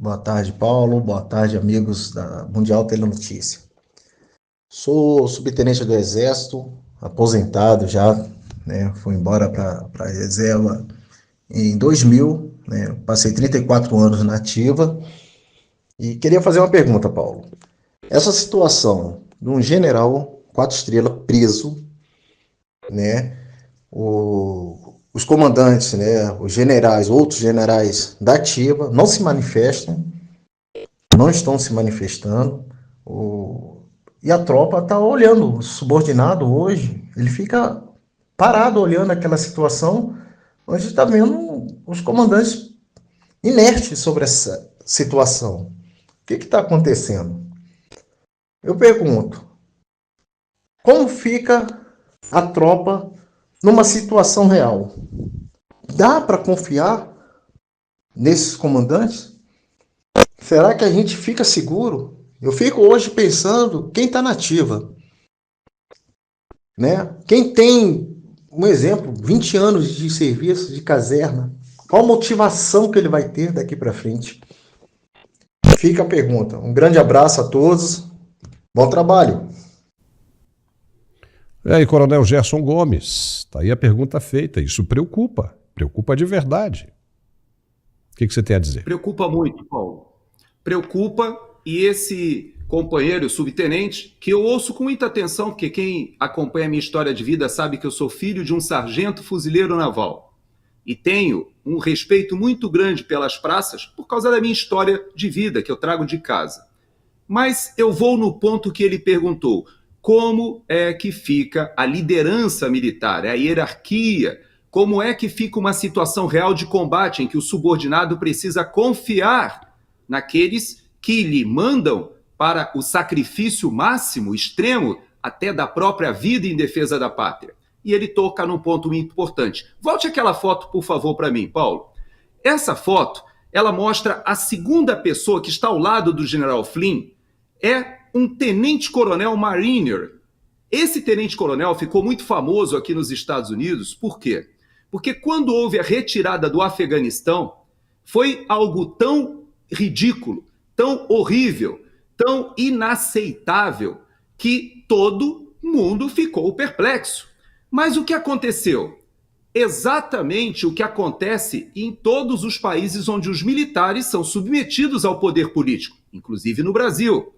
Boa tarde, Paulo. Boa tarde, amigos da Mundial Telenotícia. Sou subtenente do Exército, aposentado já, né? Fui embora para a reserva em 2000, né? Passei 34 anos na ativa e queria fazer uma pergunta, Paulo. Essa situação de um general 4 estrelas preso, né? Os comandantes, né? Os generais, outros generais da ativa não se manifestam, não estão se manifestando. E a tropa está olhando, o subordinado hoje, ele fica parado olhando aquela situação, onde está vendo os comandantes inertes sobre essa situação. O que está acontecendo? Eu pergunto, como fica a tropa numa situação real? Dá para confiar nesses comandantes? Será que a gente fica seguro? Eu fico hoje pensando quem está na ativa, né? Quem tem, um exemplo, 20 anos de serviço, de caserna, qual motivação que ele vai ter daqui para frente? Fica a pergunta. Um grande abraço a todos. Bom trabalho. E aí, Coronel Gerson Gomes, tá aí a pergunta feita. Isso preocupa de verdade. O que você tem a dizer? Preocupa muito, Paulo. Preocupa, e esse companheiro, subtenente, que eu ouço com muita atenção, porque quem acompanha a minha história de vida sabe que eu sou filho de um sargento fuzileiro naval. E tenho um respeito muito grande pelas praças por causa da minha história de vida que eu trago de casa. Mas eu vou no ponto que ele perguntou. Como é que fica a liderança militar, a hierarquia? Como é que fica uma situação real de combate em que o subordinado precisa confiar naqueles que lhe mandam para o sacrifício máximo, extremo, até da própria vida em defesa da pátria? E ele toca num ponto muito importante. Volte aquela foto, por favor, para mim, Paulo. Essa foto, ela mostra a segunda pessoa que está ao lado do general Flynn, é um tenente-coronel Mariner. Esse tenente-coronel ficou muito famoso aqui nos Estados Unidos. Por quê? Porque quando houve a retirada do Afeganistão, foi algo tão ridículo, tão horrível, tão inaceitável, que todo mundo ficou perplexo. Mas o que aconteceu? Exatamente o que acontece em todos os países onde os militares são submetidos ao poder político, inclusive no Brasil.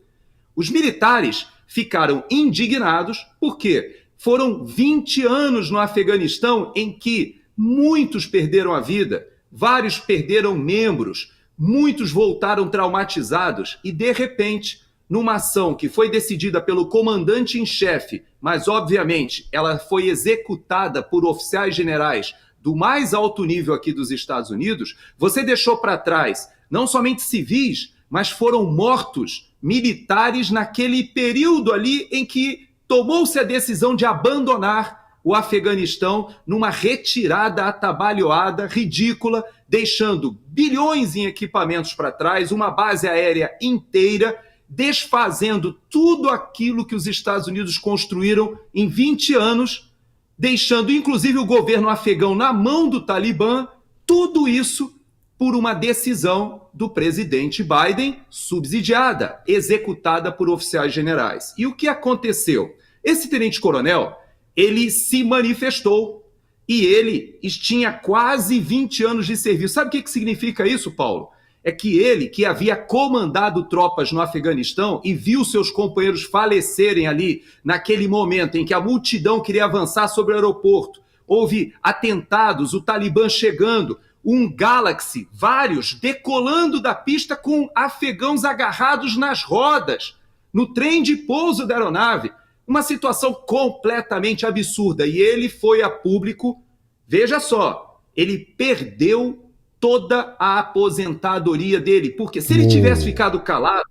Os militares ficaram indignados porque foram 20 anos no Afeganistão em que muitos perderam a vida, vários perderam membros, muitos voltaram traumatizados e, de repente, numa ação que foi decidida pelo comandante em chefe, mas, obviamente, ela foi executada por oficiais generais do mais alto nível aqui dos Estados Unidos, você deixou para trás não somente civis, mas foram mortos militares naquele período ali em que tomou-se a decisão de abandonar o Afeganistão numa retirada atabalhoada, ridícula, deixando bilhões em equipamentos para trás, uma base aérea inteira, desfazendo tudo aquilo que os Estados Unidos construíram em 20 anos, deixando inclusive o governo afegão na mão do Talibã, tudo isso por uma decisão do presidente Biden, subsidiada, executada por oficiais generais. E o que aconteceu? Esse tenente-coronel, ele se manifestou e ele tinha quase 20 anos de serviço. Sabe o que significa isso, Paulo? É que ele, que havia comandado tropas no Afeganistão e viu seus companheiros falecerem ali naquele momento em que a multidão queria avançar sobre o aeroporto, houve atentados, o Talibã chegando, um Galaxy, vários, decolando da pista com afegãos agarrados nas rodas, no trem de pouso da aeronave. Uma situação completamente absurda. E ele foi a público, veja só, ele perdeu toda a aposentadoria dele. Porque se ele tivesse ficado calado,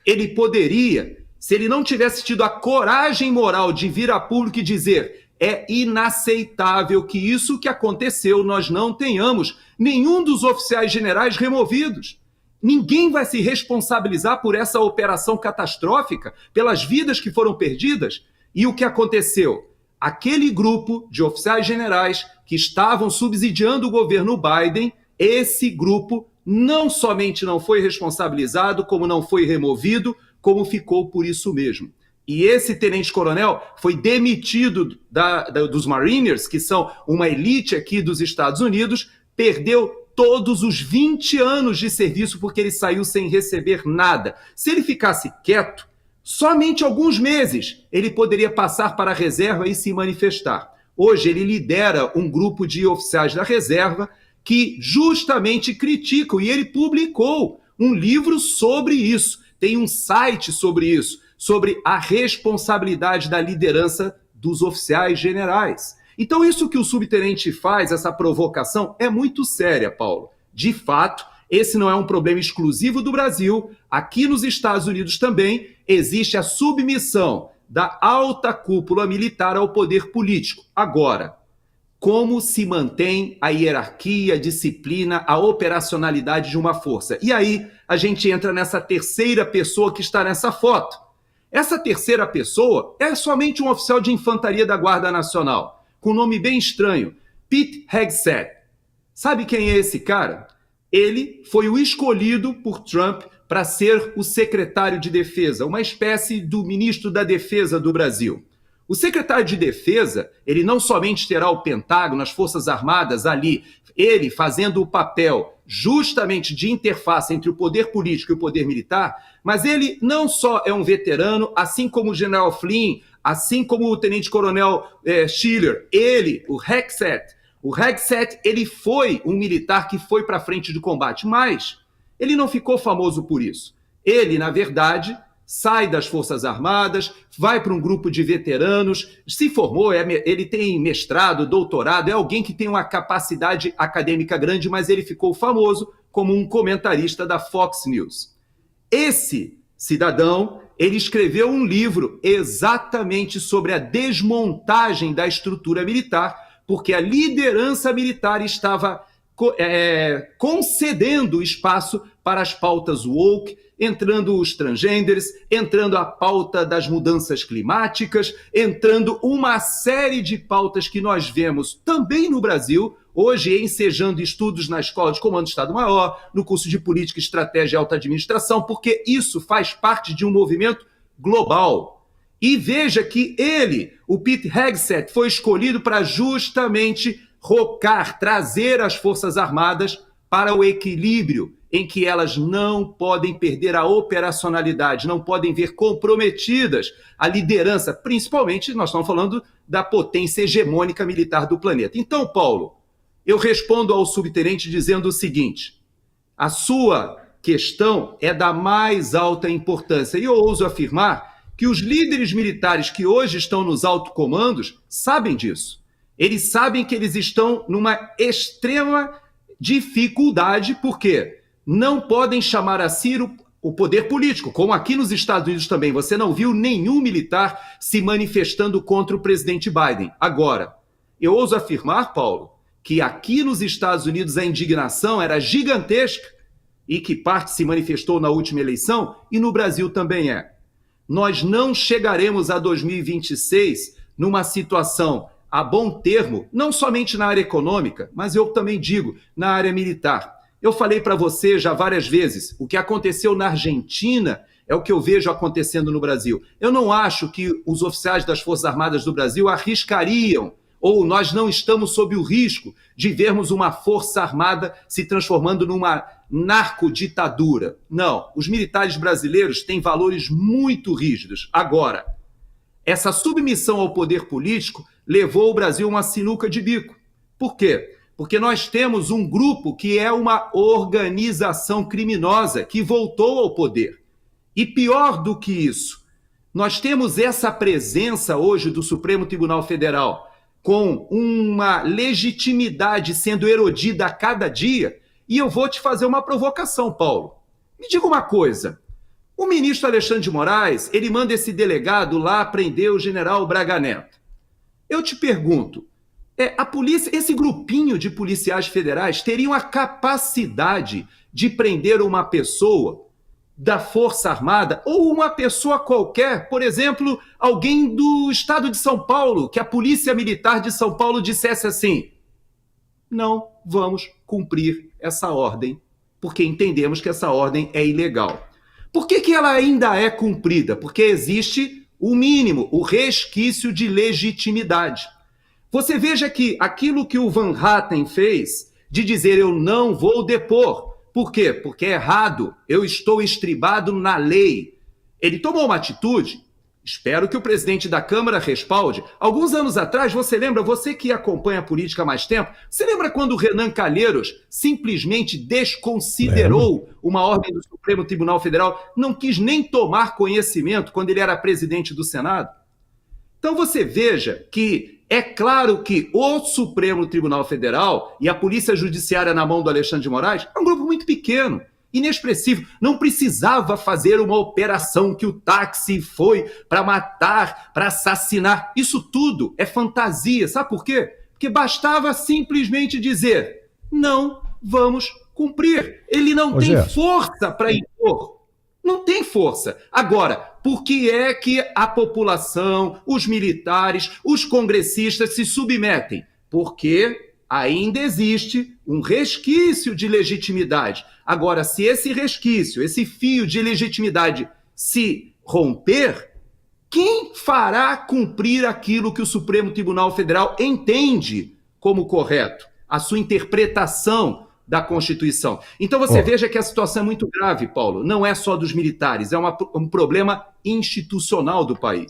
ele poderia, se ele não tivesse tido a coragem moral de vir a público e dizer: é inaceitável que isso que aconteceu nós não tenhamos nenhum dos oficiais generais removidos. Ninguém vai se responsabilizar por essa operação catastrófica, pelas vidas que foram perdidas. E o que aconteceu? Aquele grupo de oficiais generais que estavam subsidiando o governo Biden, esse grupo não somente não foi responsabilizado, como não foi removido, como ficou por isso mesmo. E esse tenente-coronel foi demitido dos Mariners, que são uma elite aqui dos Estados Unidos, perdeu todos os 20 anos de serviço porque ele saiu sem receber nada. Se ele ficasse quieto, somente alguns meses ele poderia passar para a reserva e se manifestar. Hoje ele lidera um grupo de oficiais da reserva que justamente criticam, e ele publicou um livro sobre isso, tem um site sobre isso, sobre a responsabilidade da liderança dos oficiais generais. Então, isso que o subtenente faz, essa provocação, é muito séria, Paulo. De fato, esse não é um problema exclusivo do Brasil. Aqui nos Estados Unidos também existe a submissão da alta cúpula militar ao poder político. Agora, como se mantém a hierarquia, a disciplina, a operacionalidade de uma força? E aí a gente entra nessa terceira pessoa que está nessa foto. Essa terceira pessoa é somente um oficial de infantaria da Guarda Nacional, com um nome bem estranho, Pete Hegseth. Sabe quem é esse cara? Ele foi o escolhido por Trump para ser o secretário de Defesa, uma espécie do ministro da Defesa do Brasil. O secretário de Defesa, ele não somente terá o Pentágono, as Forças Armadas ali, ele fazendo o papel justamente de interface entre o poder político e o poder militar, mas ele não só é um veterano, assim como o general Flynn, assim como o tenente-coronel Schiller, ele, o Hegseth, ele foi um militar que foi para a frente de combate, mas ele não ficou famoso por isso. Ele, na verdade, sai das Forças Armadas, vai para um grupo de veteranos, se formou, ele tem mestrado, doutorado, é alguém que tem uma capacidade acadêmica grande, mas ele ficou famoso como um comentarista da Fox News. Esse cidadão, ele escreveu um livro exatamente sobre a desmontagem da estrutura militar, porque a liderança militar estava concedendo espaço para as pautas woke, entrando os transgêneros, entrando a pauta das mudanças climáticas, entrando uma série de pautas que nós vemos também no Brasil, hoje ensejando estudos na Escola de Comando de Estado-Maior, no curso de Política, Estratégia e Alta Administração, porque isso faz parte de um movimento global. E veja que ele, o Pete Hegseth, foi escolhido para justamente trazer as Forças Armadas para o equilíbrio em que elas não podem perder a operacionalidade, não podem ver comprometidas a liderança, principalmente, nós estamos falando da potência hegemônica militar do planeta. Então, Paulo, eu respondo ao subtenente dizendo o seguinte: a sua questão é da mais alta importância, e eu ouso afirmar que os líderes militares que hoje estão nos altos comandos sabem disso. Eles sabem que eles estão numa extrema dificuldade, porque não podem chamar a si o poder político, como aqui nos Estados Unidos também. Você não viu nenhum militar se manifestando contra o presidente Biden. Agora, eu ouso afirmar, Paulo, que aqui nos Estados Unidos a indignação era gigantesca e que parte se manifestou na última eleição, e no Brasil também é. Nós não chegaremos a 2026 numa situação a bom termo, não somente na área econômica, mas eu também digo, na área militar. Eu falei para você já várias vezes, o que aconteceu na Argentina é o que eu vejo acontecendo no Brasil. Eu não acho que os oficiais das Forças Armadas do Brasil arriscariam, ou nós não estamos sob o risco de vermos uma força armada se transformando numa narcoditadura. Não, os militares brasileiros têm valores muito rígidos. Agora, essa submissão ao poder político levou o Brasil a uma sinuca de bico. Por quê? Porque nós temos um grupo que é uma organização criminosa que voltou ao poder. E pior do que isso, nós temos essa presença hoje do Supremo Tribunal Federal com uma legitimidade sendo erodida a cada dia. E eu vou te fazer uma provocação, Paulo. Me diga uma coisa. O ministro Alexandre de Moraes, ele manda esse delegado lá prender o general Braga Neto. Eu te pergunto, a polícia, esse grupinho de policiais federais teriam a capacidade de prender uma pessoa da Força Armada ou uma pessoa qualquer, por exemplo, alguém do estado de São Paulo, que a Polícia Militar de São Paulo dissesse assim: não vamos cumprir essa ordem porque entendemos que essa ordem é ilegal. Por que ela ainda é cumprida? Porque existe o mínimo, o resquício de legitimidade. Você veja que aquilo que o Van Hatten fez, de dizer eu não vou depor, por quê? Porque é errado, eu estou estribado na lei. Ele tomou uma atitude, espero que o presidente da Câmara respalde. Alguns anos atrás, você lembra, você que acompanha a política há mais tempo, você lembra quando o Renan Calheiros simplesmente desconsiderou uma ordem do Supremo Tribunal Federal, não quis nem tomar conhecimento quando ele era presidente do Senado? Então você veja que é claro que o Supremo Tribunal Federal e a Polícia Judiciária na mão do Alexandre de Moraes é um grupo muito pequeno, inexpressivo. Não precisava fazer uma operação que o táxi foi para matar, para assassinar. Isso tudo é fantasia. Sabe por quê? Porque bastava simplesmente dizer não vamos cumprir. Ele não tem força para impor. Não tem força. Agora, por que é que a população, os militares, os congressistas se submetem? Porque ainda existe um resquício de legitimidade. Agora, se esse resquício, esse fio de legitimidade se romper, quem fará cumprir aquilo que o Supremo Tribunal Federal entende como correto? A sua interpretação da Constituição. Então você veja que a situação é muito grave, Paulo. Não é só dos militares, é um problema institucional do país.